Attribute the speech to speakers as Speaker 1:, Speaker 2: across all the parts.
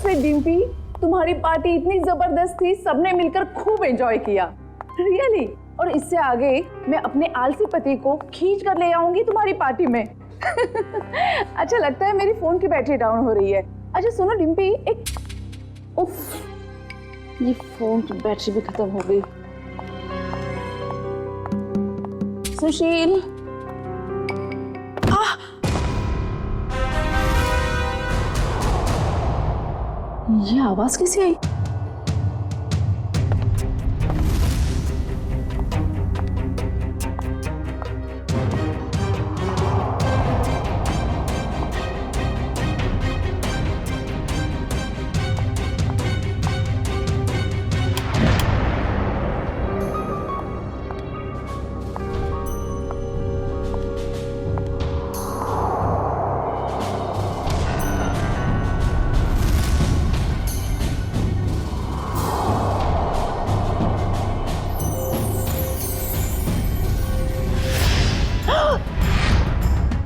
Speaker 1: बस रे डिम्पी, तुम्हारी पार्टी इतनी जबरदस्त थी, सबने मिलकर खूब एंजॉय किया, रियली। और इससे आगे मैं अपने आलसी पति को खींच कर ले आऊंगी तुम्हारी पार्टी में। अच्छा लगता है मेरी फोन की बैटरी डाउन हो रही है। अच्छा सुनो डिम्पी, एक उफ, ये फोन की बैटरी भी खत्म हो गई। सुशील, ये आवाज कैसे आई?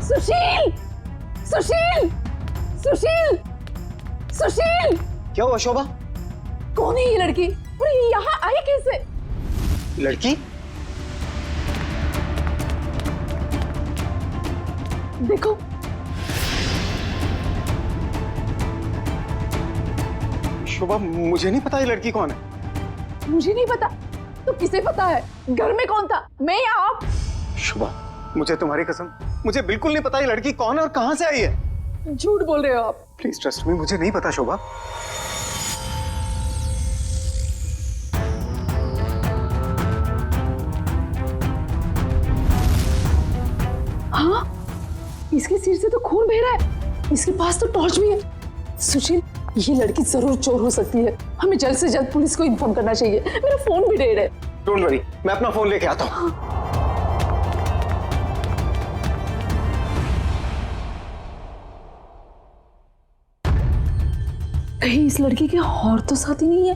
Speaker 1: सुशील, सुशील, सुशील, सुशील!
Speaker 2: क्या हुआ शोभा?
Speaker 1: कौन है ये लड़की? और ये यहाँ आई कैसे?
Speaker 2: लड़की?
Speaker 1: देखो,
Speaker 2: शोभा मुझे नहीं पता ये लड़की कौन है।
Speaker 1: मुझे नहीं पता तो किसे पता है? घर में कौन था, मैं या आप?
Speaker 2: शोभा मुझे तुम्हारी कसम, मुझे बिल्कुल नहीं पता ये लड़की कौन है और कहां से आई है।
Speaker 1: झूठ बोल रहे हो आप।
Speaker 2: प्लीज ट्रस्ट मी, मुझे नहीं पता शोभा।
Speaker 1: हाँ, इसके सिर से तो खून बह रहा है, इसके पास तो टॉर्च भी है। सुशील, ये लड़की जरूर चोर हो सकती है, हमें जल्द से जल्द पुलिस को इन्फॉर्म करना चाहिए। मेरा फोन भी डेड है।
Speaker 2: डोंट वरी, मैं अपना फोन लेके आता हूँ।
Speaker 1: कहीं इस लड़की के और तो साथी नहीं है,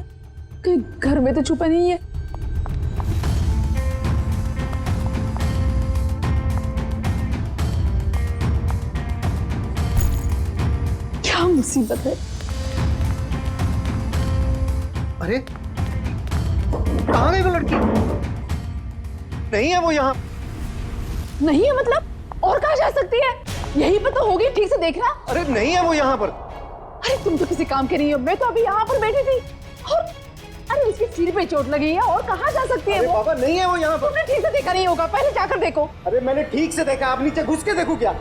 Speaker 1: कहीं घर में तो छुपा नहीं है। क्या मुसीबत है।
Speaker 2: अरे कहाँ गई वो लड़की? नहीं है वो यहाँ।
Speaker 1: नहीं है मतलब? और कहाँ जा सकती है? यहीं पर तो होगी, ठीक से देखना।
Speaker 2: अरे नहीं है वो यहाँ पर।
Speaker 1: अरे तुम तो किसी काम के नहीं हो, मैं तो अभी यहाँ पर बैठी थी। और अरे उसके सिर पे चोट लगी है, और कहाँ जा सकती है वो?
Speaker 2: बाबा नहीं है वो यहाँ पर।
Speaker 1: तुमने ठीक से देखा नहीं होगा, पहले जाकर देखो।
Speaker 2: अरे मैंने ठीक से देखा, आप नीचे घुस के देखो क्या?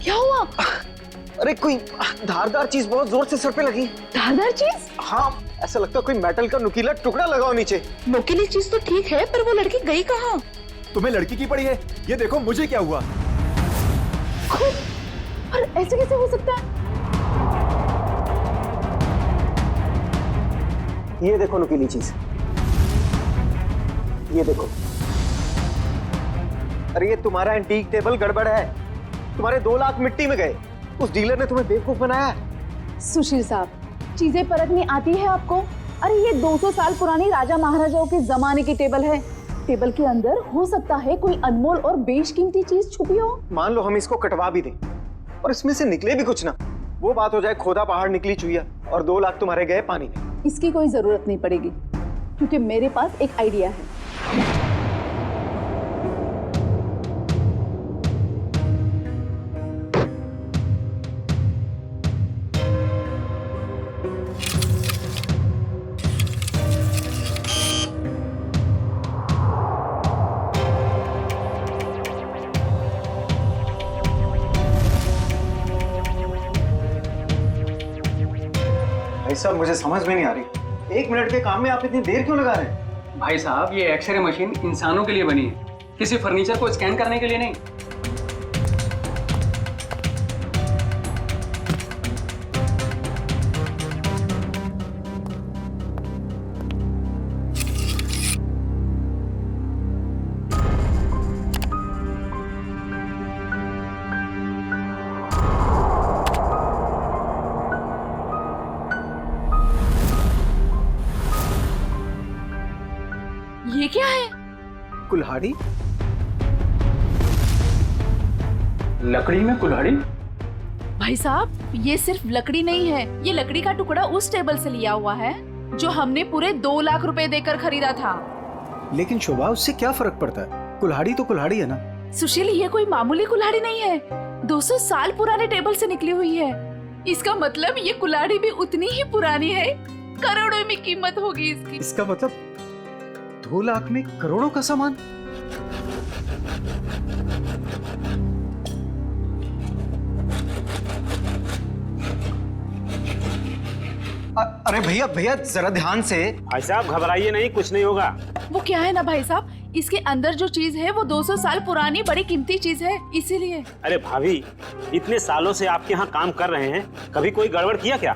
Speaker 1: क्या हुआ?
Speaker 2: अरे कोई धारदार चीज बहुत जोर से सर पे लगी।
Speaker 1: धारदार चीज?
Speaker 2: हाँ, ऐसा लगता है कोई मेटल का नुकीला टुकड़ा लगाओ नीचे।
Speaker 1: नुकीली चीज तो ठीक है, पर वो लड़की गई कहाँ?
Speaker 3: तुम्हें लड़की की पड़ी है? ये देखो मुझे क्या हुआ।
Speaker 1: और ऐसे कैसे हो सकता है?
Speaker 2: ये देखो नुकीली चीज, ये देखो। अरे ये तुम्हारा एंटीक टेबल गड़बड़ है, तुम्हारे 2 लाख मिट्टी में गए। उस डीलर ने तुम्हें बेवकूफ बनाया।
Speaker 1: सुशील साहब, चीजें परखनी आती है आपको? अरे ये 200 साल पुरानी राजा महाराजाओं के जमाने की टेबल है। टेबल के अंदर हो सकता है कोई अनमोल और बेशकीमती चीज छुपी हो।
Speaker 2: मान लो हम इसको कटवा भी दें और इसमें से निकले भी कुछ ना, वो बात हो जाए खोदा पहाड़ निकली चुईया और 2 लाख तुम्हारे गए पानी में।
Speaker 1: इसकी कोई जरूरत नहीं पड़ेगी, क्योंकि मेरे पास एक आइडिया है।
Speaker 2: भाई साहब मुझे समझ में नहीं आ रही, 1 मिनट के काम में आप इतनी देर क्यों लगा रहे हैं?
Speaker 4: भाई साहब, ये एक्सरे मशीन इंसानों के लिए बनी है, किसी फर्नीचर को स्कैन करने के लिए नहीं।
Speaker 1: ये क्या है?
Speaker 2: कुल्हाड़ी?
Speaker 4: लकड़ी में कुल्हाड़ी?
Speaker 1: भाई साहब, ये सिर्फ लकड़ी नहीं है, ये लकड़ी का टुकड़ा उस टेबल से लिया हुआ है जो हमने पूरे 2 लाख रुपए देकर खरीदा था।
Speaker 5: लेकिन शोभा, उससे क्या फर्क पड़ता है? कुल्हाड़ी तो कुल्हाड़ी है ना।
Speaker 1: सुशील, ये कोई मामूली कुल्हाड़ी नहीं है, 200 साल पुराने टेबल से निकली हुई है। इसका मतलब ये कुल्हाड़ी भी उतनी ही पुरानी है, करोड़ों में कीमत होगी इसकी।
Speaker 5: इसका मतलब 2 लाख में करोड़ों का सामान।
Speaker 2: अरे भैया भैया जरा ध्यान से।
Speaker 6: भाई साहब घबराइए नहीं, कुछ नहीं होगा।
Speaker 1: वो क्या है ना भाई साहब, इसके अंदर जो चीज है वो 200 साल पुरानी बड़ी कीमती चीज है, इसीलिए।
Speaker 6: अरे भाभी, इतने सालों से आपके यहाँ काम कर रहे हैं, कभी कोई गड़बड़ किया क्या?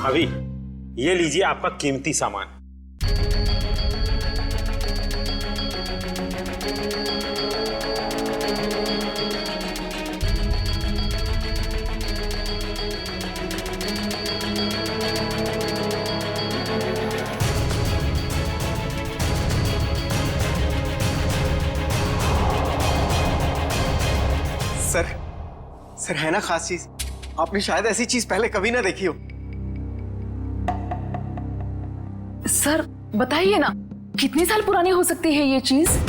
Speaker 6: भाभी, ये लीजिए आपका कीमती सामान।
Speaker 2: सर है ना खास चीज? आपने शायद ऐसी चीज पहले कभी ना देखी हो।
Speaker 1: सर बताइए ना, कितने साल पुरानी हो सकती है ये चीज?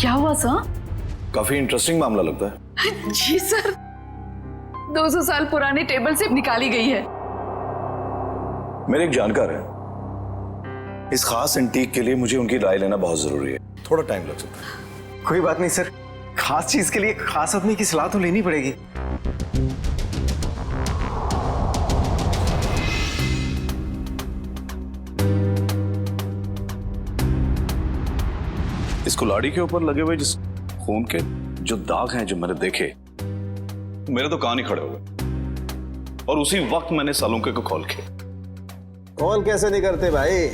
Speaker 1: क्या हुआ सर?
Speaker 7: काफी इंटरेस्टिंग मामला लगता है।
Speaker 1: जी सर, 200 साल पुराने टेबल से निकाली गई है।
Speaker 7: मेरे एक जानकार है, इस खास एंटीक के लिए मुझे उनकी राय लेना बहुत जरूरी है, थोड़ा टाइम लग सकता है।
Speaker 2: कोई बात नहीं सर, खास चीज के लिए खास आदमी की सलाह तो लेनी पड़ेगी।
Speaker 7: इस कुल्हाड़ी के ऊपर लगे हुए जिस खून के जो दाग हैं जो मैंने देखे, मेरे तो कान ही खड़े हो गए। और उसी वक्त मैंने सालुंके को कॉल किया।
Speaker 8: कॉल कैसे नहीं करते भाई,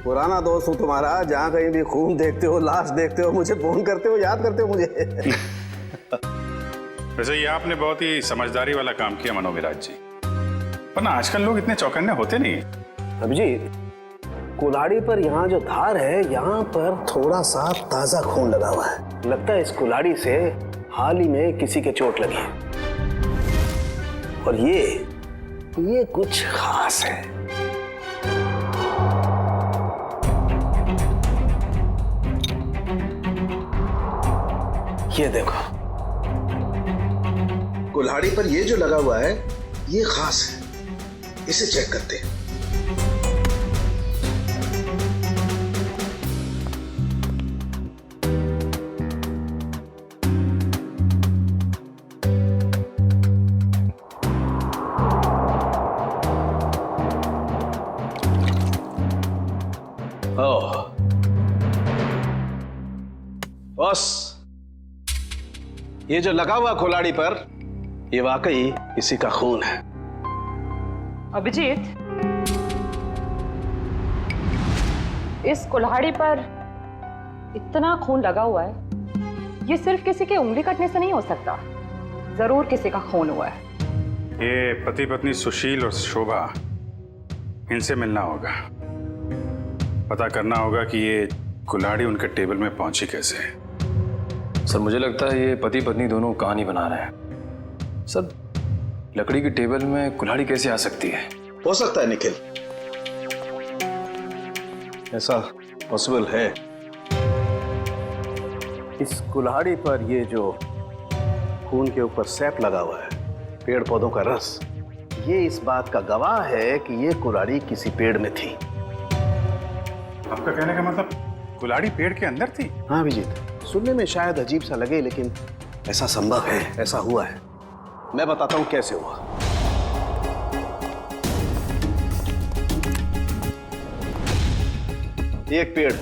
Speaker 8: पुराना दोस्त हूँ तुम्हारा, जहाँ कहीं भी खून देखते हो, लाश देखते हो, मुझे फोन करते हो, याद करते हो मुझे।
Speaker 9: वैसे ये आपने बहुत ही समझदारी वाला काम किया मनोविराज जी, वरना आजकल लोग इतने चौकन्ने होते नहीं।
Speaker 8: अभिजीत, कुल्हाड़ी पर यहाँ जो धार है, यहाँ पर थोड़ा सा ताजा खून लगा हुआ है। लगता है इस कुल्हाड़ी से हाल ही में किसी के चोट लगी है। और ये कुछ खास है। ये देखो, कुल्हाड़ी पर ये जो लगा हुआ है ये खास है, इसे चेक करते हैं। बस, ये जो लगा हुआ कुल्हाड़ी पर, ये वाकई किसी का खून है।
Speaker 10: अभिजीत, इस कुल्हाड़ी पर इतना खून लगा हुआ है, ये सिर्फ किसी के उंगली कटने से नहीं हो सकता, जरूर किसी का खून हुआ है।
Speaker 9: ये पति पत्नी सुशील और शोभा, इनसे मिलना होगा, पता करना होगा कि ये कुल्हाड़ी उनके टेबल में पहुंची कैसे।
Speaker 11: सर मुझे लगता है ये पति पत्नी दोनों कहानी बना रहे हैं। सर लकड़ी की टेबल में कुल्हाड़ी कैसे आ सकती है?
Speaker 8: हो सकता है निखिल, ऐसा पॉसिबल है। इस कुल्हाड़ी पर ये जो खून के ऊपर सैप लगा हुआ है, पेड़ पौधों का रस, ये इस बात का गवाह है कि ये कुल्हाड़ी किसी पेड़ में थी।
Speaker 9: आपका कहने का मतलब कुल्हाड़ी पेड़ के अंदर थी?
Speaker 8: हाँ अभिजीत, सुनने में शायद अजीब सा लगे लेकिन ऐसा संभव है, ऐसा हुआ है। मैं बताता हूं कैसे हुआ। एक पेड़,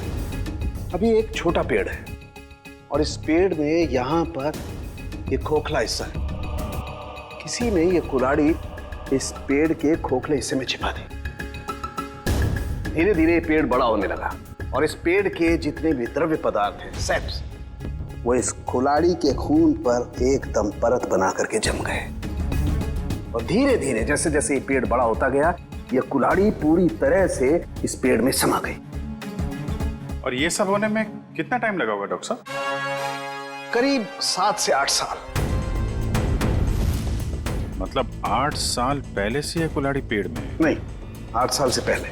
Speaker 8: अभी एक छोटा पेड़ है और इस पेड़ में यहां पर एक खोखला हिस्सा है। किसी ने ये कुल्हाड़ी इस पेड़ के खोखले हिस्से में छिपा दी। धीरे धीरे ये पेड़ बड़ा होने लगा और इस पेड़ के जितने भी द्रव्य पदार्थ हैं, सेप्स, वो इस कुल्हाड़ी के खून पर एकदम परत बना करके जम गए। और धीरे धीरे जैसे जैसे ये पेड़ बड़ा होता गया, ये कुल्हाड़ी पूरी तरह से इस पेड़ में समा गई।
Speaker 9: और ये सब होने में कितना टाइम लगा होगा डॉक्टर साहब?
Speaker 8: करीब 7 से 8 साल।
Speaker 9: मतलब 8 साल पहले से ये कुल्हाड़ी पेड़ में है?
Speaker 8: नहीं, 8 साल से पहले,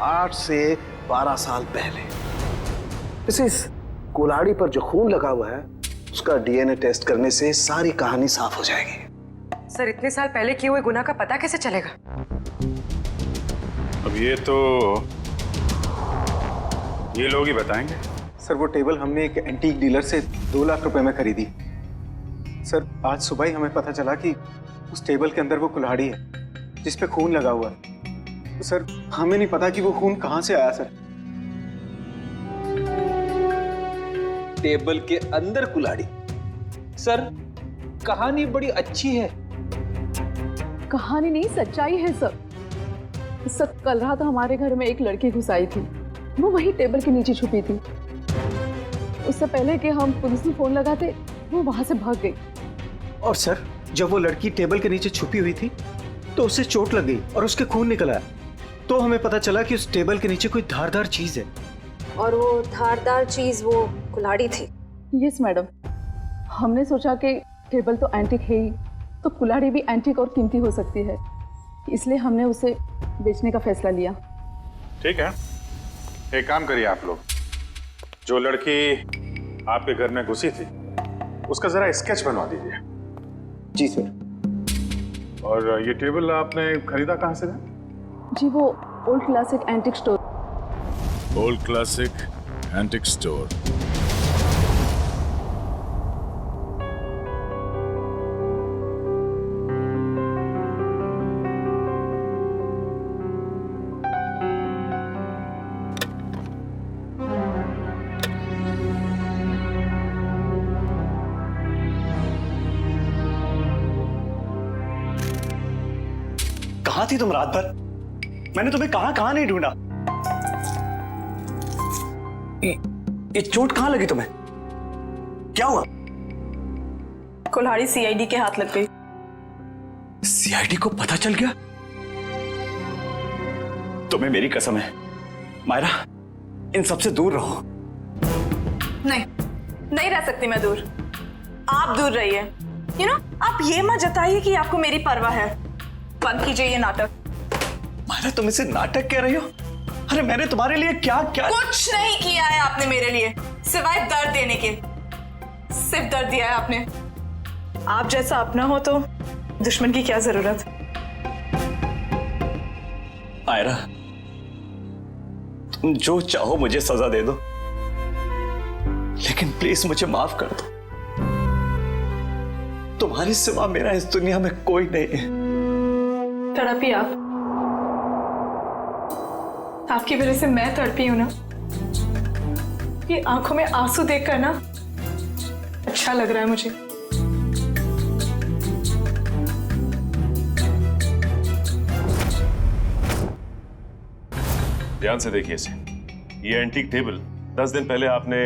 Speaker 8: 8 से 12 साल पहले। इस कुल्हाड़ी पर जो खून लगा हुआ है, उसका डीएनए टेस्ट करने से सारी कहानी साफ हो जाएगी।
Speaker 10: सर, इतने साल पहले किए हुए गुनाह का पता कैसे चलेगा?
Speaker 9: अब ये लोग ही बताएंगे।
Speaker 2: सर वो टेबल हमने एक एंटीक डीलर से 2 लाख रुपए में खरीदी। सर आज सुबह ही हमें पता चला कि उस टेबल के अंदर वो कुल्हाड़ी है जिस पे खून लगा हुआ है। तो सर हमें नहीं पता कि वो खून कहां से आया। सर
Speaker 12: टेबल के अंदर कुल्हाड़ी? सर कहानी बड़ी अच्छी है।
Speaker 1: कहानी नहीं, सच्चाई है सर। सर कल रात हमारे घर में एक लड़की घुस आई थी, वो वही टेबल के नीचे छुपी थी। उससे पहले कि हम पुलिस में फोन लगाते, वो वहां से भाग गई।
Speaker 5: और सर जब वो लड़की टेबल के नीचे छुपी हुई थी तो उसे चोट लग गई और उसके खून निकल आया। तो हमें पता चला कि उस टेबल के नीचे कोई धारदार चीज है।
Speaker 13: और वो धारदार चीज वो कुल्हाड़ी थी।
Speaker 1: यस मैडम, हमने सोचा कि टेबल तो एंटीक है ही, तो कुल्हाड़ी भी एंटीक और कीमती हो सकती है, इसलिए हमने उसे बेचने का फैसला लिया।
Speaker 9: ठीक है, एक काम करिए आप लोग, जो लड़की आपके घर में घुसी थी उसका जरा स्केच बनवा दीजिए।
Speaker 2: जी सर।
Speaker 9: और ये टेबल आपने खरीदा कहाँ से था?
Speaker 1: जी वो old classic antique store.
Speaker 14: Old classic antique store.
Speaker 2: कहां थी तुम रात भर? मैंने तुम्हें कहां नहीं ढूंढा। ये चोट कहां लगी तुम्हें? क्या हुआ?
Speaker 13: कुल्हाड़ी सीआईडी के हाथ लग गई।
Speaker 2: सीआईडी को पता चल गया? तुम्हें मेरी कसम है मायरा, इन सबसे दूर रहो।
Speaker 13: नहीं रह सकती मैं दूर। आप दूर रहिए। आप ये मत जताइए कि आपको मेरी परवाह है। बंद कीजिए ये नाटक।
Speaker 2: मायरा तुम इसे नाटक कह रही हो? अरे मैंने तुम्हारे लिए क्या
Speaker 13: कुछ नहीं किया है आपने मेरे लिए, सिवाय दर्द देने के। सिर्फ दर्द दिया है आपने। आप जैसा अपना हो तो दुश्मन की क्या जरूरत।
Speaker 2: मायरा तुम जो चाहो मुझे सजा दे दो, लेकिन प्लीज मुझे माफ कर दो। तुम्हारे सिवा मेरा इस दुनिया में कोई नहीं है।
Speaker 13: तड़पी आप। आपकी वजह से मैं तड़पी हूं ना। ये आंखों में आंसू देखकर ना अच्छा लग रहा है मुझे।
Speaker 14: ध्यान से देखिए इसे। ये एंटीक टेबल 10 दिन पहले आपने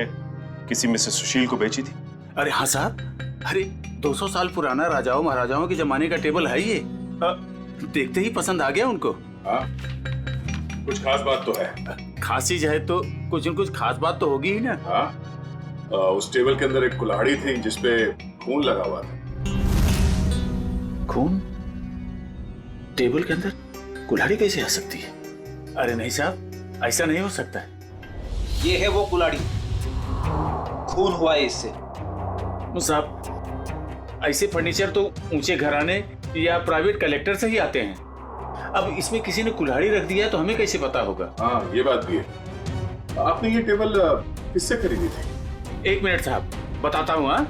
Speaker 14: किसी मिसेस सुशील को बेची थी।
Speaker 5: अरे हाँ साहब, अरे 200 साल पुराना राजाओं महाराजाओं के जमाने का टेबल है ये। देखते ही पसंद आ गया उनको।
Speaker 14: हाँ, कुछ खास बात तो है।
Speaker 5: खास चीज है तो कुछ न कुछ खास बात तो होगी ही ना।
Speaker 14: हाँ, उस टेबल के अंदर एक कुल्हाड़ी थी जिसपे खून लगा हुआ था।
Speaker 5: खून टेबल के अंदर? कुल्हाड़ी कैसे आ सकती है? अरे नहीं साहब, ऐसा नहीं हो सकता है।
Speaker 12: ये है वो कुल्हाड़ी, खून हुआ है इससे।
Speaker 5: साहब, ऐसे फर्नीचर तो ऊंचे घराने या प्राइवेट कलेक्टर से ही आते हैं। अब इसमें किसी ने कुल्हाड़ी रख दिया तो हमें कैसे पता होगा?
Speaker 7: हाँ, ये बात भी है। आपने ये टेबल किससे खरीदी थी?
Speaker 5: 1 मिनट साहब, बताता हूँ। हाँ,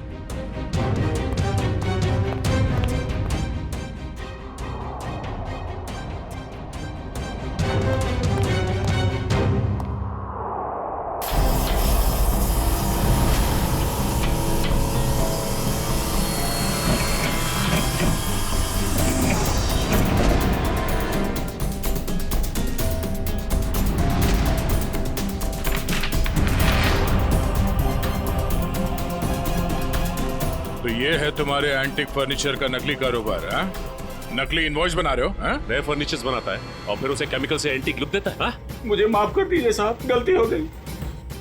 Speaker 9: तो ये है तुम्हारे एंटिक फर्नीचर का नकली कारोबार? हाँ, नकली इनवॉइस बना रहे हो? हाँ,
Speaker 14: नए फर्नीचर्स बनाता है और फिर उसे केमिकल से एंटीक लुक देता है। हाँ?
Speaker 5: मुझे माफ कर दीजिए साहब, गलती हो गई।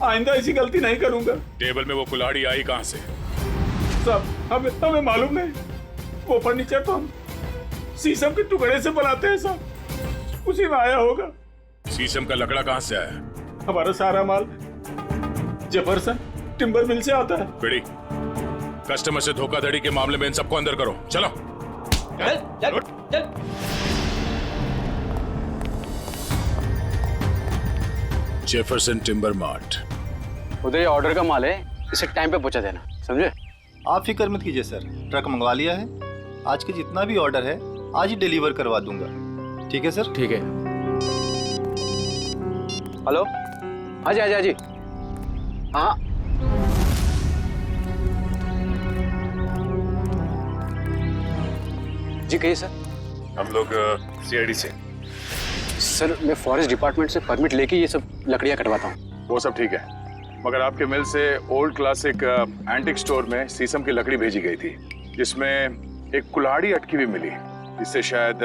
Speaker 5: आइंदा ऐसी गलती नहीं करूंगा।
Speaker 9: टेबल में वो कुल्हाड़ी आई कहाँ से?
Speaker 5: साहब, हमें मालूम नहीं। वो फर्नीचर तो हम शीशम के टुकड़े से बनाते हैं साहब, उसी में आया होगा।
Speaker 9: शीशम का लकड़ा कहाँ से आया?
Speaker 5: हमारा सारा माल जेफरसन टिम्बर मिल से आता है।
Speaker 9: बिड़ी, कस्टमर से धोखाधड़ी के मामले में इन सबको अंदर करो। चलो
Speaker 12: चल चल चल।
Speaker 9: Jefferson timber mart.
Speaker 4: उधर ऑर्डर का माल है, इसे टाइम पे पहुंचा देना, समझे?
Speaker 3: आप फिक्र मत कीजिए सर, ट्रक मंगवा लिया है। आज के जितना भी ऑर्डर है आज ही डिलीवर करवा दूंगा। ठीक है सर?
Speaker 4: ठीक है। हेलो, हाँ जी हाँ जी हाँ जी। हाँ, जी कहिए सर।
Speaker 14: हम लोग सीआईडी से।
Speaker 4: सर, मैं फॉरेस्ट डिपार्टमेंट से परमिट लेके ये सब लकड़ियाँ कटवाता हूँ।
Speaker 14: वो सब ठीक है, मगर आपके मिल से ओल्ड क्लासिक एंटिक स्टोर में शीशम की लकड़ी भेजी गई थी, जिसमें एक कुल्हाड़ी अटकी हुई मिली, जिससे शायद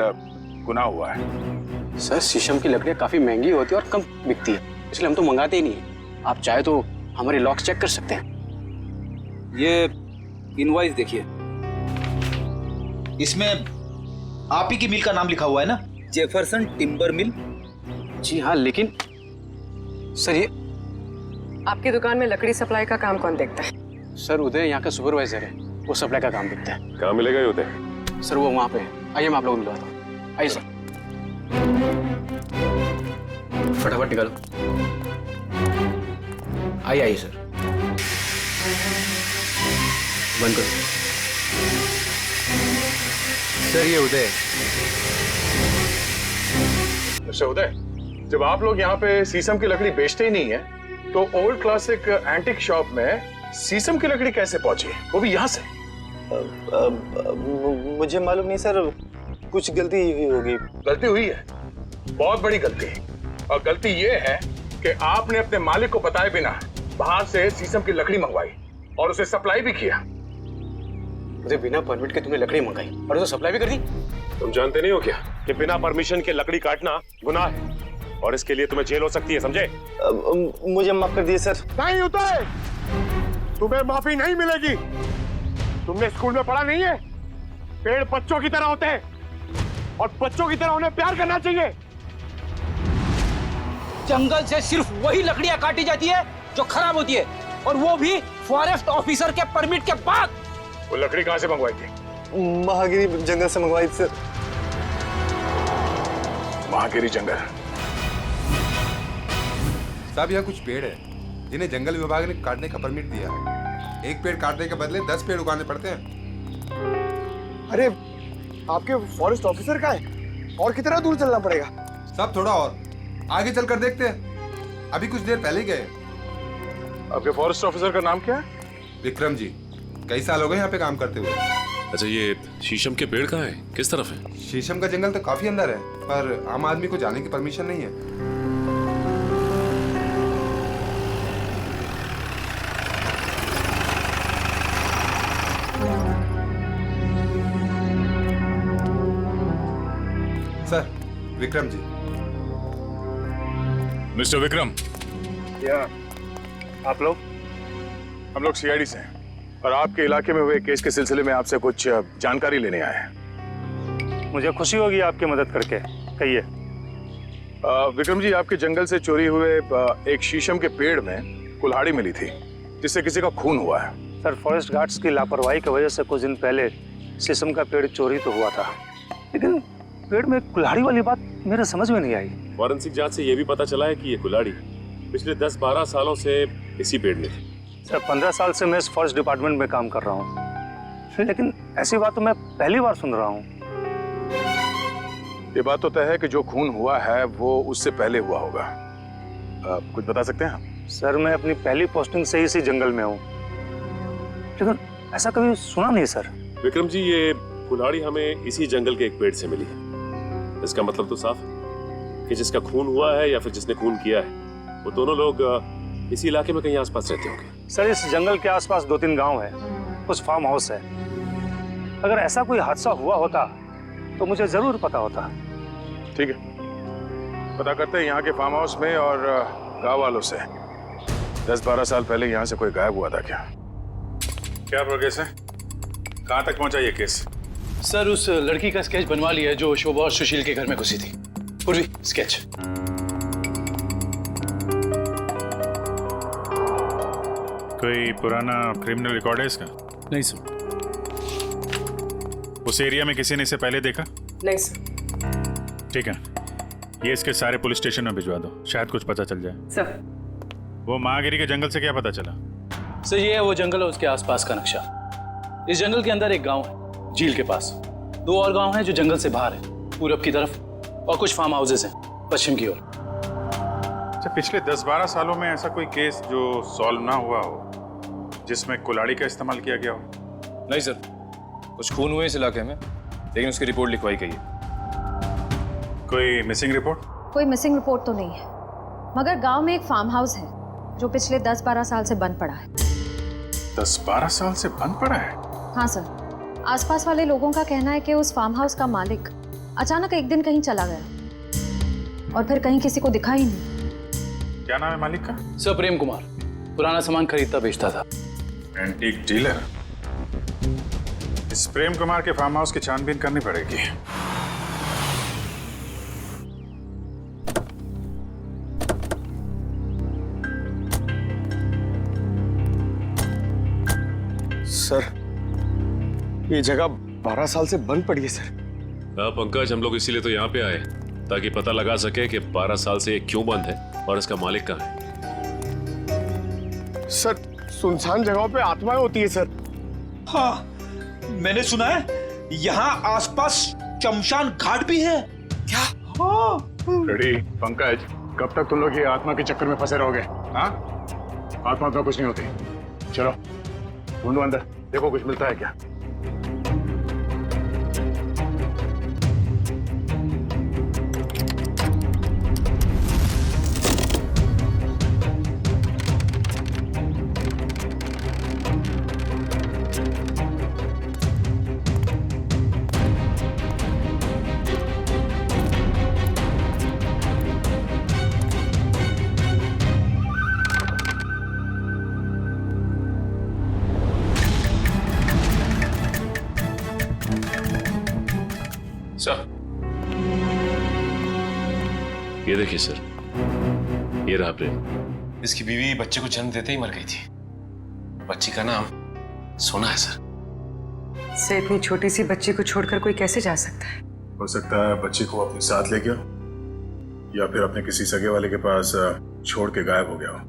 Speaker 14: गुनाह हुआ है।
Speaker 4: सर, शीशम की लकड़ियाँ काफी महंगी होती है और कम बिकती है, इसलिए हम तो मंगाते ही नहीं है। आप चाहे तो हमारे लॉक्स चेक कर सकते हैं।
Speaker 12: ये इनवॉइस देखिए, इसमें आप ही की मिल का नाम लिखा हुआ है ना, जेफरसन टिम्बर मिल।
Speaker 4: जी हाँ, लेकिन सर ये
Speaker 10: आपकी दुकान में लकड़ी सप्लाई का काम कौन देखता है?
Speaker 4: सर, उदय यहाँ का सुपरवाइजर है, वो सप्लाई का काम देखता है।
Speaker 14: कहाँ मिलेगा ये उदय?
Speaker 4: सर, वो वहाँ पे है। आइए मैं आप लोगों को मिलवाता हूँ। आइए सर, फटाफट निकालो। आइए आइए सर, बंद करो।
Speaker 3: सर, ये उदय।
Speaker 14: अच्छा उदय, जब आप लोग यहाँ पे शीशम की लकड़ी बेचते ही नहीं है, तो ओल्ड क्लासिक एंटिक शॉप में शीशम की लकड़ी कैसे पहुंची, वो भी यहाँ से?
Speaker 3: मुझे मालूम नहीं सर, कुछ गलती हुई होगी।
Speaker 14: गलती हुई है, बहुत बड़ी गलती। और गलती ये है कि आपने अपने मालिक को बताए बिना बाहर से शीशम की लकड़ी मंगवाई और उसे सप्लाई भी किया।
Speaker 4: मुझे बिना परमिट के तुमने लकड़ी मंगाई और उसे सप्लाई भी कर दी।
Speaker 14: तुम जानते नहीं हो क्या कि बिना परमिशन के लकड़ी काटना गुनाह है और इसके लिए तुम्हें जेल हो सकती है, समझे?
Speaker 3: मुझे माफ कर दिए सर।
Speaker 14: नहीं उदय, तुम्हें माफी नहीं मिलेगी। तुमने स्कूल में पढ़ा नहीं है, पेड़ बच्चों की तरह होते हैं और बच्चों की तरह उन्हें प्यार करना चाहिए।
Speaker 12: जंगल से सिर्फ वही लकड़ियां काटी जाती है जो खराब होती है, और वो भी फॉरेस्ट ऑफिसर के परमिट के बाद।
Speaker 14: वो लकड़ी कहाँ से मंगवाई थी?
Speaker 3: महागिरी जंगल से मंगवाई थी सर।
Speaker 14: महागिरी जंगल?
Speaker 15: साहब, यहाँ कुछ पेड़ है जिन्हें जंगल विभाग ने काटने का परमिट दिया है। एक पेड़ काटने के बदले 10 पेड़ उगाने पड़ते हैं।
Speaker 3: अरे, आपके फॉरेस्ट ऑफिसर का है और कितना दूर चलना पड़ेगा?
Speaker 15: साहब, थोड़ा और आगे चलकर देखते हैं, अभी कुछ देर पहले ही गए।
Speaker 14: आपके फॉरेस्ट ऑफिसर का नाम क्या है?
Speaker 15: विक्रम जी, कई साल हो गए यहाँ पे काम करते हुए।
Speaker 14: अच्छा, ये शीशम के पेड़ कहाँ है, किस तरफ है?
Speaker 15: शीशम का जंगल तो काफी अंदर है, पर आम आदमी को जाने की परमिशन नहीं है। सर, विक्रम जी।
Speaker 9: मिस्टर विक्रम।
Speaker 14: या आप लोग? हम लोग सीआईडी से हैं और आपके इलाके में हुए केस के सिलसिले में आपसे कुछ जानकारी लेने आए हैं।
Speaker 6: मुझे खुशी होगी आपकी मदद करके। कहिए।
Speaker 14: विक्रम जी, आपके जंगल से चोरी हुए एक शीशम के पेड़ में कुल्हाड़ी मिली थी जिससे किसी का खून हुआ है।
Speaker 6: सर, फॉरेस्ट गार्ड्स की लापरवाही की वजह से कुछ दिन पहले शीशम का पेड़ चोरी तो हुआ था, लेकिन पेड़ में कुल्हाड़ी वाली बात मेरे समझ में नहीं आई।
Speaker 16: फॉरेंसिक जांच से यह भी पता चला है कि ये कुल्हाड़ी पिछले 10-12 सालों से इसी पेड़ में थी।
Speaker 6: सर, 15 साल से मैं इस फॉरेस्ट डिपार्टमेंट में काम कर रहा हूँ, लेकिन ऐसी बात तो मैं पहली बार सुन रहा हूँ।
Speaker 14: ये बात तो तय है कि जो खून हुआ है वो उससे पहले हुआ होगा। कुछ बता सकते हैं आप?
Speaker 6: सर, मैं अपनी पहली पोस्टिंग से इसी जंगल में हूँ, लेकिन ऐसा कभी सुना नहीं सर।
Speaker 16: विक्रम जी, ये कुल्हाड़ी हमें इसी जंगल के एक पेड़ से मिली है। इसका मतलब तो साफ है कि जिसका खून हुआ है या फिर जिसने खून किया है वो दोनों लोग इसी इलाके में कहीं आसपास रहते होंगे।
Speaker 6: सर, इस जंगल के आसपास 2-3 गांव है, कुछ फार्म हाउस है। अगर ऐसा कोई हादसा हुआ होता तो मुझे जरूर पता होता।
Speaker 14: ठीक है, पता करते हैं यहाँ के फार्म हाउस में और गांव वालों से 10-12 साल पहले यहाँ से कोई गायब हुआ था क्या?
Speaker 9: क्या प्रोग्रेस है? कहाँ तक पहुँचा ये केस?
Speaker 11: सर, उस लड़की का स्केच बनवा लिया है जो शोभा और सुशील के घर में घुसी थी। पूर्वी स्केच।
Speaker 9: कोई पुराना क्रिमिनल रिकॉर्ड है इसका?
Speaker 11: नहीं सर।
Speaker 9: उस एरिया में किसी ने इसे पहले देखा?
Speaker 13: नहीं सर।
Speaker 9: ठीक है, ये इसके सारे पुलिस स्टेशन में भिजवा दो, शायद कुछ पता चल जाए।
Speaker 13: सर,
Speaker 9: वो महागिरी के जंगल से क्या पता चला?
Speaker 11: सर, ये है वो जंगल और उसके आसपास का नक्शा। इस जंगल के अंदर एक गांव है झील के पास, 2 और गांव हैं जो जंगल से बाहर है, पूरब की तरफ, और कुछ फार्म हाउसेस हैं पश्चिम की ओर।
Speaker 9: अच्छा, पिछले 10-12 सालों में ऐसा कोई केस जो सॉल्व ना हुआ हो जिसमें कुल्हाड़ी का इस्तेमाल किया गया हो?
Speaker 11: नहीं सर, कुछ खून हुए इस इलाके में, लेकिन उसकी रिपोर्ट लिखवाई गई है।
Speaker 9: कोई मिसिंग रिपोर्ट?
Speaker 17: कोई मिसिंग रिपोर्ट तो नहीं है, मगर गांव में एक फार्म हाउस है जो पिछले 10-12 साल से बंद पड़ा है।
Speaker 9: 10-12 साल से बंद पड़ा है?
Speaker 17: हाँ सर, आसपास वाले लोगों का कहना है कि उस फार्म हाउस का मालिक अचानक एक दिन कहीं चला गया और फिर कहीं किसी को दिखा ही नहीं।
Speaker 9: क्या नाम है मालिक का?
Speaker 11: सर, प्रेम कुमार। पुराना सामान खरीदता बेचता था।
Speaker 9: Antique dealer? इस प्रेम कुमार के फार्म हाउस की छानबीन करनी पड़ेगी।
Speaker 2: सर, ये जगह 12 साल से बंद पड़ी है सर।
Speaker 16: हाँ पंकज, हम लोग इसीलिए तो यहाँ पे आए ताकि पता लगा सके कि 12 साल से ये क्यों बंद है और इसका मालिक कहाँ है।
Speaker 2: सर, सुनसान जगहों पे आत्माएं होती है सर।
Speaker 12: हाँ, मैंने सुना है यहाँ आसपास शमशान घाट भी है। क्या? हाँ।
Speaker 14: रेडी पंकज, कब तक तुम लोग ये आत्मा के चक्कर में फंसे रहोगे? हाँ, आत्मा तो कुछ नहीं होती। चलो ढूंढो अंदर, देखो कुछ मिलता है क्या।
Speaker 16: सर, ये देखिए सर, ये रहा प्रेम।
Speaker 11: इसकी बीवी बच्चे को जन्म देते ही मर गई थी। बच्ची का नाम सोना है सर।
Speaker 13: से इतनी छोटी सी बच्ची को छोड़कर कोई कैसे जा सकता है?
Speaker 14: हो सकता है बच्ची को अपने साथ ले गया या फिर अपने किसी सगे वाले के पास छोड़ के गायब हो गया हो।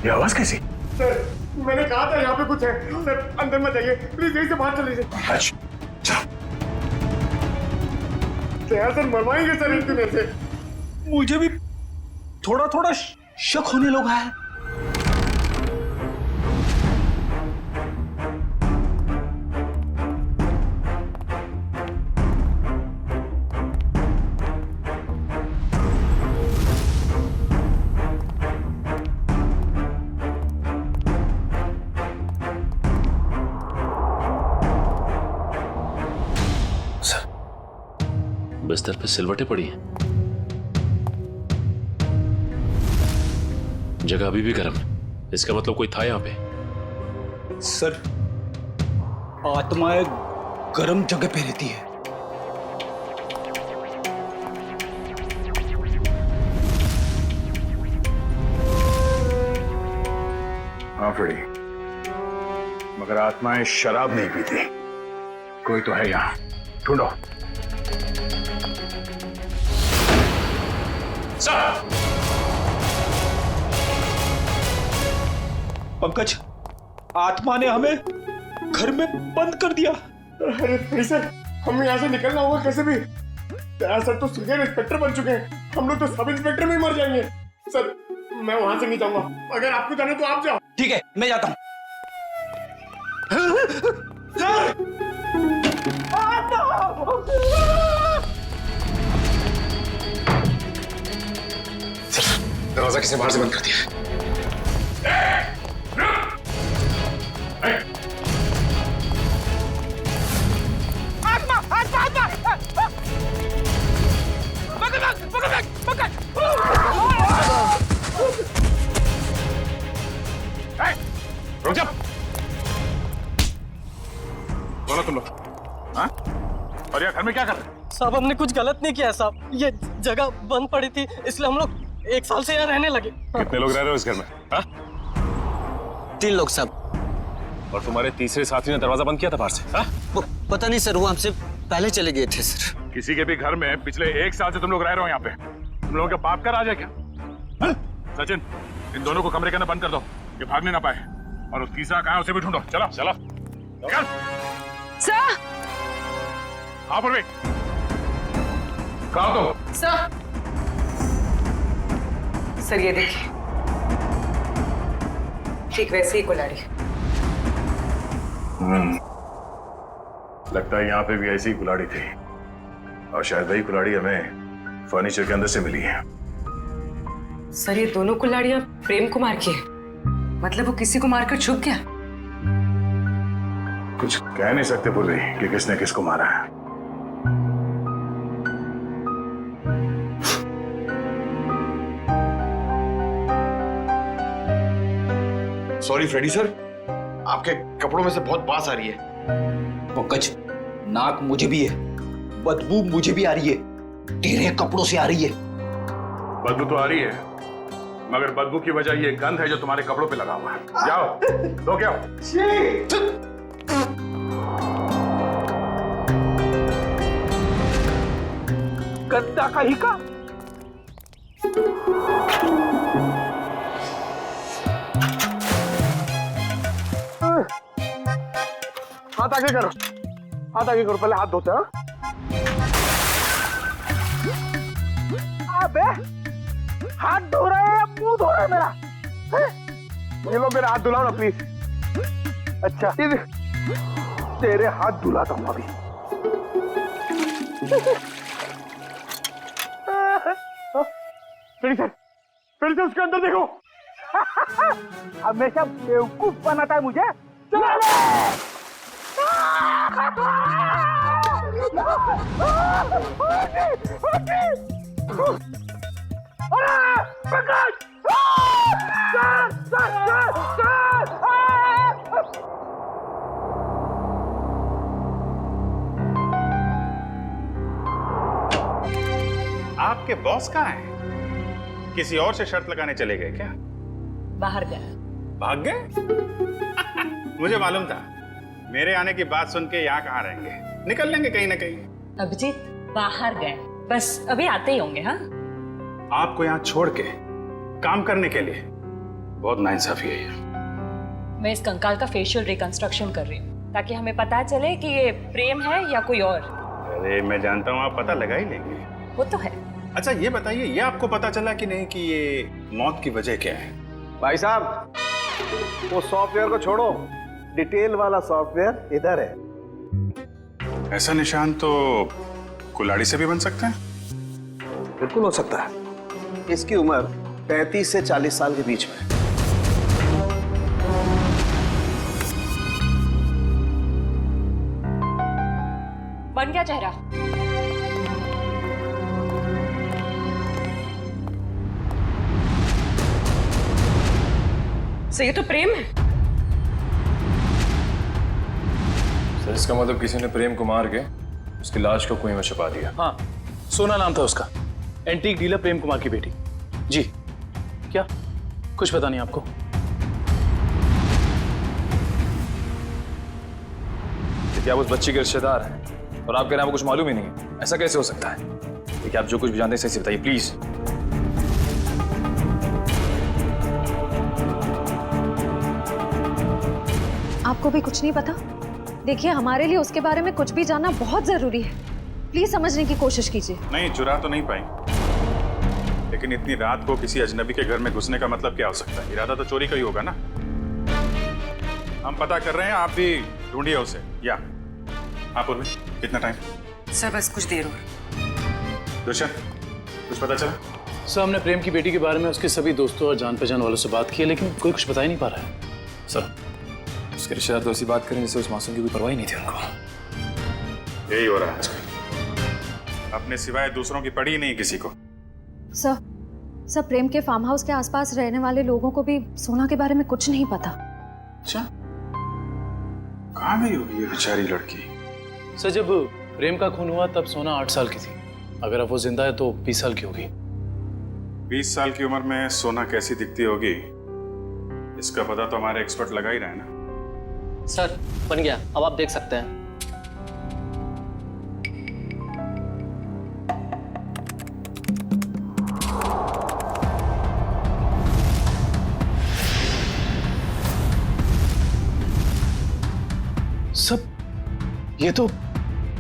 Speaker 14: ये आवाज कैसी?
Speaker 2: सर, मैंने कहा था यहाँ पे कुछ है। सर, अंदर मत जाइए प्लीज, यहीं से बाहर चले जाइए।
Speaker 14: अच्छा,
Speaker 2: क्या सर, मरवाएंगे सर एक दिन ऐसे?
Speaker 12: मुझे भी थोड़ा थोड़ा शक होने लगा है।
Speaker 16: बिस्तर पे सिलवटें पड़ी हैं। जगह अभी भी गर्म है, इसका मतलब कोई था यहाँ पे।
Speaker 12: सर, आत्माएं गर्म जगह पे रहती है।
Speaker 14: हाँ फ्रेडी, मगर आत्माएं शराब नहीं पीती। कोई तो है यहाँ, ढूंढो।
Speaker 12: सर! पंकज, आत्मा ने हमें घर में बंद कर दिया।
Speaker 18: अरे सर, हमें यहाँ से निकलना होगा कैसे भी। सर तो सीनियर इंस्पेक्टर बन चुके हैं, हम लोग तो सब इंस्पेक्टर में ही मर जाएंगे। सर मैं वहां से नहीं जाऊंगा, अगर आपको जाना तो आप जाओ।
Speaker 12: ठीक है, मैं जाता हूँ।
Speaker 14: सर दरवाजा किसने बाहर से बंद कर दिया? रुक जा। बोलो तुम लोग, हाँ? और यार घर में क्या कर रहे हो?
Speaker 19: साहब हमने कुछ गलत नहीं किया साहब, ये जगह बंद पड़ी थी इसलिए हम लोग 1 साल से यहाँ रहने लगे।
Speaker 14: कितने लोग रह रहे हो इस घर में? हाँ?
Speaker 19: 3 लोग साहब।
Speaker 14: और तुम्हारे तीसरे साथी ने दरवाजा बंद किया था बाहर से? हाँ?
Speaker 19: वो पता नहीं सर, वो हमसे पहले चले गए थे सर।
Speaker 14: किसी के भी घर में पिछले 1 साल से तुम लोग रह रहे हो यहाँ पे, तुम लोगों के बाप का राज है क्या? हाँ? सचिन, इन दोनों को कमरे के अंदर बंद कर दो, ये भागने ना पाए। और वो तीसरा कहाँ है उसे भी ढूंढो। चलो चलो चल।
Speaker 13: सर!
Speaker 14: हाँ परवीन, कहाँ तुम?
Speaker 10: सर ये देखिए, ठीक वैसे ही कुल्हाड़ी।
Speaker 14: लगता है यहाँ पे भी ऐसी ही कुल्हाड़ी थी, और शायद वही कुल्हाड़ी हमें फर्नीचर के अंदर से मिली है।
Speaker 10: सर ये दोनों कुल्हाड़ियां प्रेम कुमार की है, मतलब वो किसी को मारकर छुप गया।
Speaker 14: कुछ कह नहीं सकते पूर्वी कि किसने किसको मारा है।
Speaker 12: सॉरी फ्रेडी सर, आपके कपड़ों में से बहुत बास आ रही है। पंकज, नाक मुझे भी है, बदबू मुझे भी आ रही है, तेरे कपड़ों से आ रही है।
Speaker 14: बदबू तो आ रही है, मगर बदबू की वजह ये गंध है जो तुम्हारे कपड़ों पे लगा हुआ है। जाओ धो के आओ।
Speaker 18: गद्दा का ही का। हाथ आगे करो, हाथ आगे करो, पहले हाथ धोते हैं। अबे हाथ धो रहे हैं या मुंह धो रहे हैं मेरा? ये लो मेरा हाथ धुलाओ ना प्लीज। अच्छा तेरे हाथ धुलाता हूँ अभी। फिर से उसके अंदर देखो। हमेशा बेवकूफ बनाता है मुझे। चलो
Speaker 9: आपके बॉस कहाँ हैं? किसी और से शर्त लगाने चले गए क्या?
Speaker 10: बाहर गए।
Speaker 9: भाग गए? मुझे मालूम था, मेरे आने की बात सुन के यहाँ कहाँ रहेंगे, निकल लेंगे कहीं ना कहीं।
Speaker 10: अभिजीत बाहर गए, बस अभी आते ही होंगे। हाँ
Speaker 9: आपको यहाँ छोड़ के काम करने के लिए बहुत नाइंसाफी है ये।
Speaker 10: मैं इस कंकाल का फेशियल रिकंस्ट्रक्शन कर रही हूँ ताकि हमें पता चले कि ये प्रेम है या कोई और।
Speaker 9: अरे मैं जानता हूँ आप पता लगा ही लेंगे।
Speaker 10: वो तो है।
Speaker 9: अच्छा ये बताइए, ये आपको पता चला कि नहीं कि ये मौत की वजह क्या है?
Speaker 8: भाई साहब वो सॉफ्टवेयर को छोड़ो, डिटेल वाला सॉफ्टवेयर इधर है।
Speaker 9: ऐसा निशान तो कुल्हाड़ी से भी बन सकते हैं?
Speaker 8: बिल्कुल हो सकता है। इसकी उम्र 35 से 40 साल के बीच में।
Speaker 10: बन गया चेहरा। सर ये तो प्रेम है।
Speaker 16: सर इसका मतलब किसी ने प्रेम को मार के उसकी लाश को कुएं में छुपा दिया।
Speaker 11: हाँ, सोना नाम था उसका, एंटीक डीलर प्रेम कुमार की बेटी। जी क्या कुछ पता नहीं आपको?
Speaker 20: तो क्या वो उस बच्ची के रिश्तेदार हैं और आप कह रहे हैं वो कुछ मालूम ही नहीं है? ऐसा कैसे हो सकता है? देखिए, आप जो कुछ भी जानते हैं सही से बताइए प्लीज।
Speaker 17: आपको भी कुछ नहीं पता? देखिए, हमारे लिए उसके बारे में कुछ भी जानना बहुत जरूरी है। प्लीज समझने की कोशिश कीजिए।
Speaker 9: नहीं, चुरा तो नहीं पाई, लेकिन इतनी रात को किसी अजनबी के घर में घुसने का मतलब क्या हो सकता है? इरादा तो चोरी का ही होगा ना। हम पता कर रहे हैं, आप भी ढूंढिए उसे। या आप उर्वी, कितना टाइम?
Speaker 10: सर बस कुछ देर और।
Speaker 9: दुष्यंत, कुछ पता चला?
Speaker 11: सर, हमने प्रेम की बेटी के बारे में उसके सभी दोस्तों और जान पहचान वालों से बात की है, लेकिन कोई कुछ बता ही नहीं पा रहा है।
Speaker 20: सर, उसके रिश्तेदार तो ऐसी बात करें जैसे उस मासूम की कोई परवाह ही नहीं थी उनको।
Speaker 9: यही हो रहा है आजकल, अपने सिवाय दूसरों की पड़ी ही नहीं किसी को।
Speaker 17: सर, प्रेम के फार्म हाउस के आसपास रहने वाले लोगों को भी सोना के बारे में कुछ नहीं पता।
Speaker 9: अच्छा, कहाँ गई होगी ये बेचारी लड़की?
Speaker 11: सर, जब प्रेम का खून हुआ तब सोना 8 साल की थी। अगर अब वो जिंदा है तो 20 साल की होगी।
Speaker 9: 20 साल की उम्र में सोना कैसी दिखती होगी, इसका पता तो हमारे एक्सपर्ट लगा ही रहे हैं ना।
Speaker 19: सर, बन गया, अब आप देख सकते हैं।
Speaker 11: सब ये तो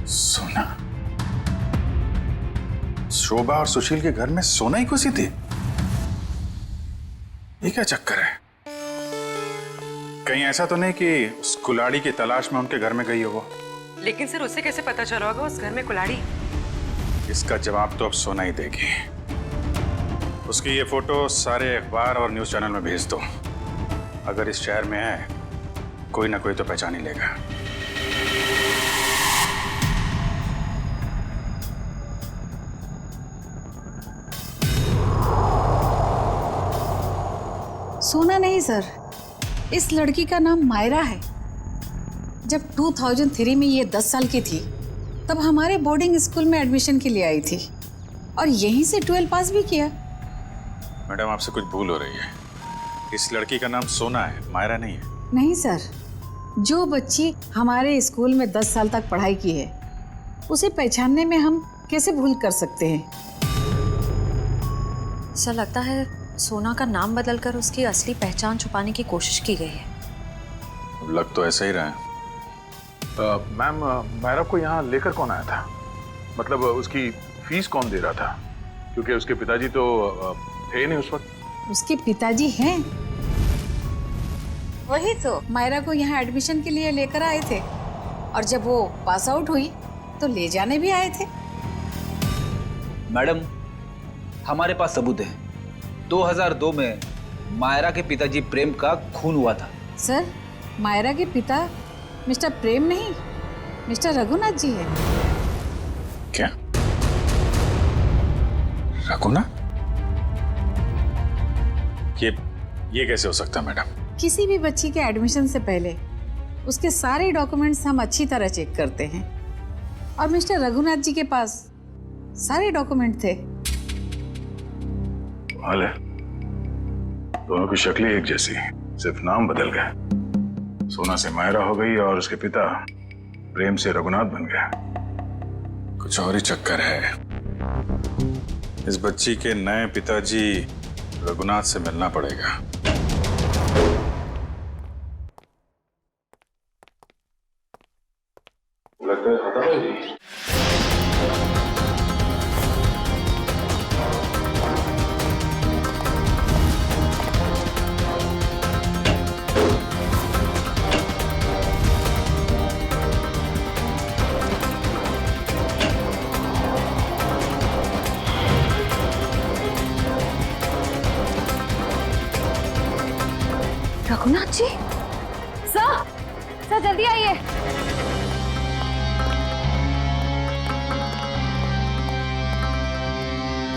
Speaker 9: सोना, शोभा और सुशील के घर में सोना ही घुसी थी। ये क्या चक्कर है? कहीं ऐसा तो नहीं कि उस कुल्हाड़ी की तलाश में उनके घर में गई हो वो?
Speaker 10: लेकिन सर, उसे कैसे पता चला होगा उस घर में कुल्हाड़ी?
Speaker 9: इसका जवाब तो अब सोना ही देगी। उसकी ये फोटो सारे अखबार और न्यूज़ चैनल में भेज दो। अगर इस शहर में है, कोई ना कोई तो पहचान ही लेगा।
Speaker 21: सोना नहीं सर, इस लड़की का नाम मायरा है। जब 2003 में ये 10 साल की थी, तब हमारे बोर्डिंग स्कूल में एडमिशन के लिए आई थी और यहीं से 12 पास भी किया।
Speaker 9: मैडम, आपसे कुछ भूल हो रही है। इस लड़की का नाम सोना है, मायरा नहीं है।
Speaker 21: नहीं सर, जो बच्ची हमारे स्कूल में 10 साल तक पढ़ाई की है, उसे पहचानने में हम कैसे भूल कर सकते हैं?
Speaker 17: सर, लगता है सोना का नाम बदलकर उसकी असली पहचान छुपाने की कोशिश की गई है।
Speaker 9: लग तो ऐसा ही रहा है।
Speaker 14: मैम, मायरा को यहाँ लेकर कौन आया था? मतलब उसकी फीस कौन दे रहा था? क्योंकि उसके पिताजी तो थे नहीं उस वक्त।
Speaker 21: उसके पिताजी हैं, वही तो मायरा को यहाँ एडमिशन के लिए लेकर आए थे और जब वो पास आउट हुई तो ले जाने भी आए थे।
Speaker 12: मैडम, हमारे पास सबूत है। 2002 में मायरा के पिताजी प्रेम का खून हुआ था।
Speaker 21: सर, मायरा के पिता मिस्टर प्रेम नहीं, मिस्टर रघुनाथ जी है।
Speaker 9: क्या? रघुनाथ? ये कैसे हो सकता है मैडम?
Speaker 21: किसी भी बच्ची के एडमिशन से पहले उसके सारे डॉक्यूमेंट्स हम अच्छी तरह चेक करते हैं और मिस्टर रघुनाथ जी के पास सारे डॉक्यूमेंट थे।
Speaker 14: हाल है, दोनों की शक्लें एक जैसी, सिर्फ नाम बदल गए। सोना से मायरा हो गई और उसके पिता प्रेम से रघुनाथ बन गया।
Speaker 9: कुछ और ही चक्कर है। इस बच्ची के नए पिताजी रघुनाथ से मिलना पड़ेगा। लगता है खत्म हो गई।
Speaker 17: रघुनाथ जी, सर जल्दी आइए।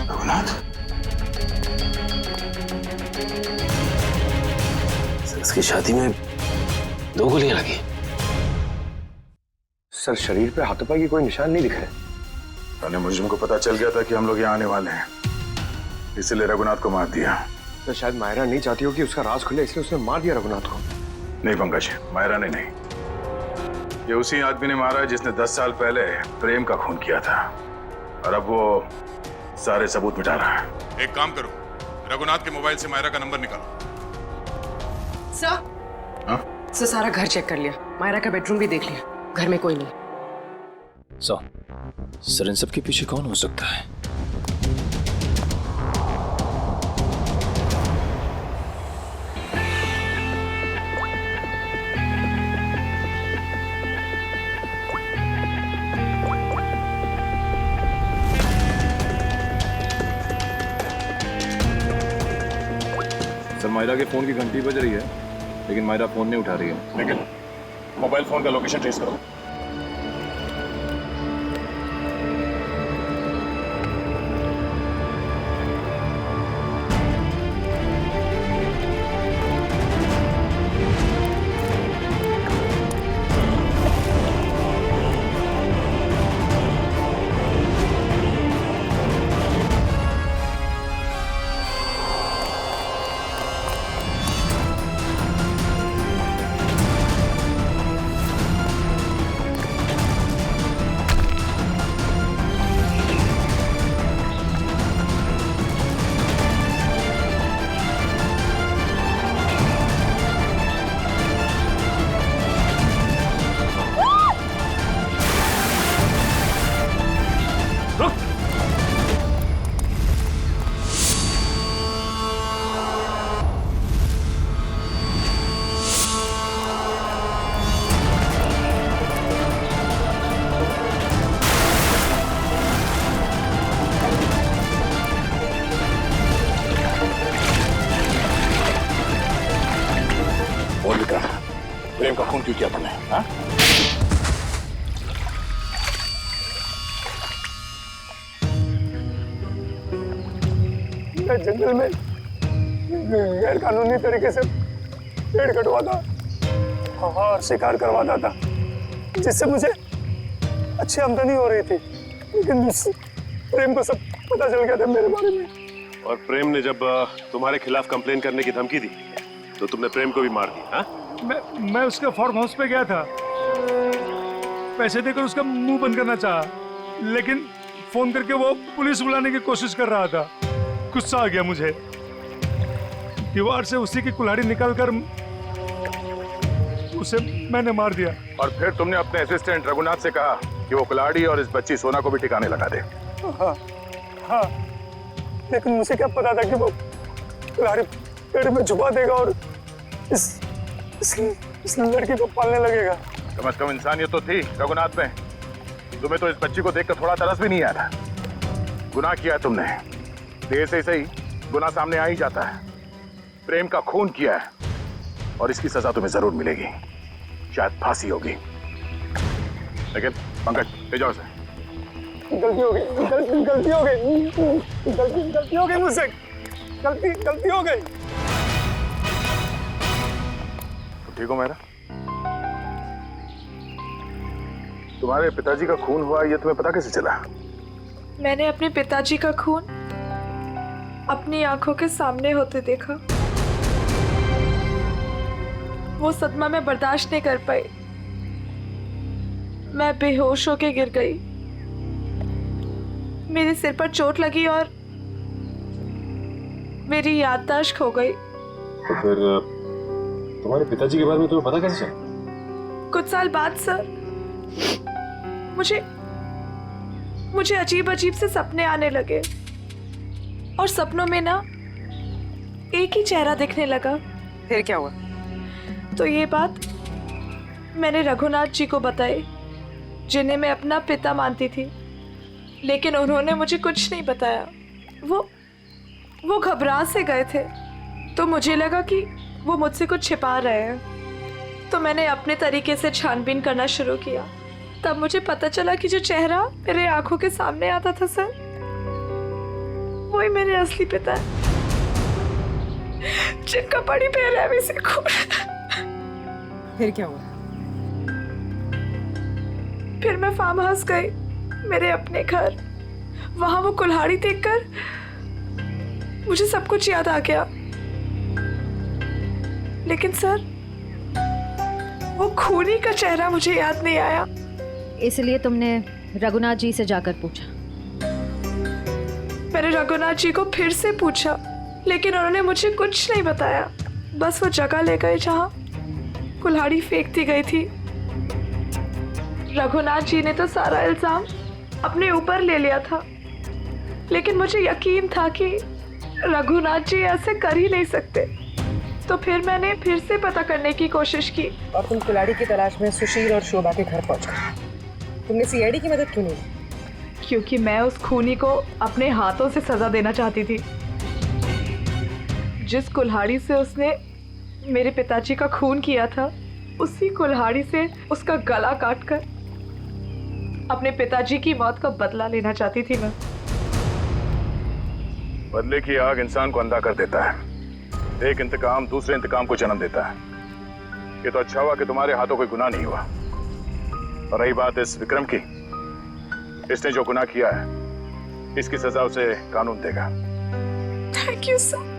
Speaker 9: रघुनाथ?
Speaker 8: इसकी छाती में 2 गोलियां लगी।
Speaker 14: सर, शरीर पे हाथों की कोई निशान नहीं दिख रहे। मुझे को पता चल गया था कि हम लोग यहाँ आने वाले हैं, इसलिए रघुनाथ को मार दिया।
Speaker 15: तो शायद मायरा नहीं चाहती हो कि उसका राज खुले, इसलिए उसने मार दिया रघुनाथ को।
Speaker 14: नहीं पंकज, मायरा ने नहीं। ये उसी आदमी ने मारा है जिसने 10 साल पहले प्रेम का खून किया था, और अब वो सारे सबूत मिटा रहा है।
Speaker 9: एक काम करो, रघुनाथ के मोबाइल से मायरा का नंबर निकालो।
Speaker 1: सर, सर सारा घर चेक कर लिया, मायरा का बेडरूम भी देख लिया, घर में कोई नहीं।
Speaker 20: सर इन सब के पीछे कौन हो सकता है? सर मायरा के फोन की घंटी बज रही है, लेकिन मायरा फोन नहीं उठा रही है।
Speaker 9: लेकिन मोबाइल फोन का लोकेशन ट्रेस करो।
Speaker 14: प्रेम का खून क्यों किया तुमने? हाँ?
Speaker 18: मैं जंगल में गैर कानूनी तरीके से पेड़ कटवाता और शिकार करवाता था, जिससे मुझे अच्छी आमदनी हो रही थी। लेकिन प्रेम को सब पता चल गया था मेरे बारे में।
Speaker 16: और प्रेम ने जब तुम्हारे खिलाफ कंप्लेन करने की धमकी दी तो तुमने प्रेम को भी मार दिया? हाँ?
Speaker 6: मैं उसके फार्म हाउस पे गया था, पैसे देकर उसका मुंह बंद करना चाहा, लेकिन फोन करके वो पुलिस बुलाने की कोशिश कर रहा था। गुस्सा आ गया मुझे, दीवार से उसी की कुल्हाड़ी निकालकर उसे मैंने मार दिया।
Speaker 14: और फिर तुमने अपने असिस्टेंट रघुनाथ से कहा कि वो कुल्हाड़ी और इस बच्ची सोना को भी ठिकाने लगा दे।
Speaker 18: हाँ, हाँ, लेकिन मुझे क्या पता था कि वो कुल्हाड़ी पेड़ में छुपा देगा और इस लड़की को पालने लगेगा।
Speaker 14: कम से कम इंसानियत तो थी रघुनाथ में। तुम्हें तो इस बच्ची को देखकर थोड़ा तरस भी नहीं आया था। गुनाह किया है तुमने, देर से सही गुनाह सामने आ ही जाता है। प्रेम का खून किया है और इसकी सजा तुम्हें जरूर मिलेगी, शायद फांसी होगी। लेकिन पंकज ले जाओ इसे।
Speaker 18: गलती हो गई, गलती हो गई, गलती हो गई मुझसे, गलती हो गई।
Speaker 14: ठीक हो मेरा? तुम्हारे पिताजी का खून हुआ ये तुम्हें पता कैसे चला?
Speaker 13: मैंने अपने पिताजी का खून अपनी आंखों के सामने होते देखा। वो सदमा में बर्दाश्त नहीं कर पाई, मैं बेहोश होके गिर गई। मेरे सिर पर चोट लगी और मेरी याददाश्त खो गई।
Speaker 16: तो फिर तुम्हारे पिताजी के बारे में तुम्हें पता कैसे चला?
Speaker 13: कुछ साल बाद सर, मुझे अजीब अजीब से सपने आने लगे और सपनों में ना एक ही चेहरा दिखने लगा।
Speaker 1: फिर क्या हुआ?
Speaker 13: तो ये बात मैंने रघुनाथ जी को बताई, जिन्हें मैं अपना पिता मानती थी, लेकिन उन्होंने मुझे कुछ नहीं बताया। वो घबरा से गए थे, तो मुझे लगा कि वो मुझसे कुछ छिपा रहे हैं। तो मैंने अपने तरीके से छानबीन करना शुरू किया। तब मुझे पता चला कि जो चेहरा मेरे आंखों के सामने आता था सर, वही मेरे असली पिता है, जिनका बड़ी बेरहमी से खून।
Speaker 1: फिर क्या हुआ?
Speaker 13: फिर मैं फार्म हाउस गई, मेरे अपने घर। वहां वो कुल्हाड़ी देखकर मुझे सब कुछ याद आ गया। लेकिन सर, वो खूनी का चेहरा मुझे याद नहीं आया।
Speaker 17: इसलिए तुमने रघुनाथ जी से जाकर पूछा?
Speaker 13: मैंने रघुनाथ जी को फिर से पूछा, लेकिन उन्होंने मुझे कुछ नहीं बताया। बस वो जगह ले गए जहां कुल्हाड़ी फेंक दी गई थी। रघुनाथ जी ने तो सारा इल्जाम अपने ऊपर ले लिया था, लेकिन मुझे यकीन था कि रघुनाथ जी ऐसे कर ही नहीं सकते। तो फिर मैंने फिर से पता करने की कोशिश की।
Speaker 1: और तुम कुल्हाड़ी की तलाश में सुशील और शोभा के घर पहुंच गए। तुमने सीआईडी की मदद क्यों नहीं ली?
Speaker 13: क्योंकि मैं उस खूनी को अपने हाथों से सजा देना चाहती थी। जिस कुल्हाड़ी से उसने मेरे पिताजी का खून किया था, उसी कुल्हाड़ी से उसका गला काटकर अपने पिताजी की मौत का बदला लेना चाहती थी मैं।
Speaker 14: बदले की आग इंसान को अंधा कर देता है। एक इंतकाम दूसरे इंतकाम को जन्म देता है। ये तो अच्छा हुआ कि तुम्हारे हाथों कोई गुनाह नहीं हुआ। और रही बात इस विक्रम की, इसने जो गुनाह किया है, इसकी सजा उसे कानून देगा।
Speaker 13: Thank you sir.